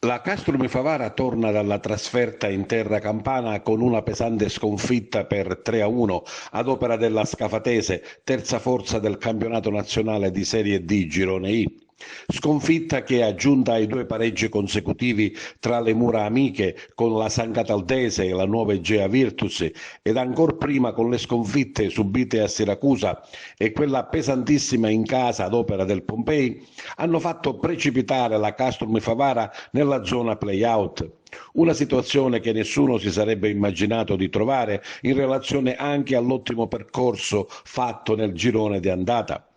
La Castrum Favara torna dalla trasferta in terra campana con una pesante sconfitta per 3-1 ad opera della Scafatese, terza forza del campionato nazionale di Serie D Girone I. Sconfitta che, aggiunta ai due pareggi consecutivi tra le mura amiche con la San Cataldese e la Nuova Egea Virtus, ed ancor prima con le sconfitte subite a Siracusa e quella pesantissima in casa ad opera del Pompei, hanno fatto precipitare la Castrum Favara nella zona play-out. Una situazione che nessuno si sarebbe immaginato di trovare in relazione anche all'ottimo percorso fatto nel girone di andata.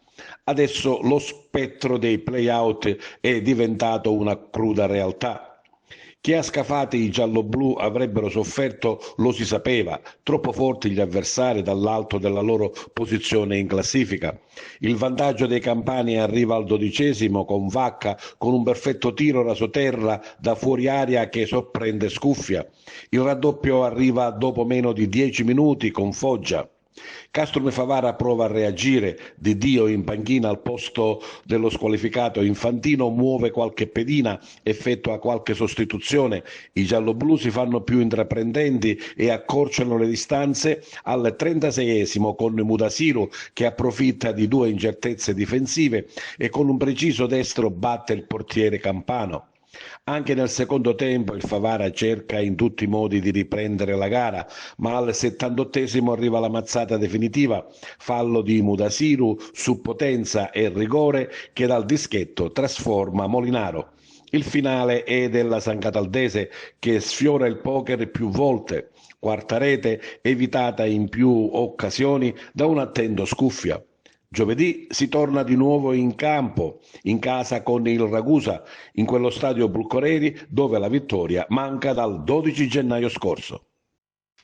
Adesso lo spettro dei play-out è diventato una cruda realtà. Che a Scafati i gialloblu avrebbero sofferto lo si sapeva, troppo forti gli avversari dall'alto della loro posizione in classifica. Il vantaggio dei campani arriva al 12° con Vacca con un perfetto tiro rasoterra da fuori aria che sorprende Scuffia. Il raddoppio arriva dopo meno di 10 minuti con Foggia. Castrum Favara prova a reagire, Di Dio in panchina al posto dello squalificato Infantino muove qualche pedina, effettua qualche sostituzione, i gialloblu si fanno più intraprendenti e accorciano le distanze al 36° con Mudasiru che approfitta di due incertezze difensive e con un preciso destro batte il portiere Campano. Anche nel secondo tempo il Favara cerca in tutti i modi di riprendere la gara, ma al 78° arriva la mazzata definitiva, fallo di Mudasiru su potenza e rigore che dal dischetto trasforma Molinaro. Il finale è della San Cataldese che sfiora il poker più volte, quarta rete evitata in più occasioni da un attento Scuffia. Giovedì si torna di nuovo in campo, in casa con il Ragusa, in quello stadio Bulcoreri dove la vittoria manca dal 12 gennaio scorso.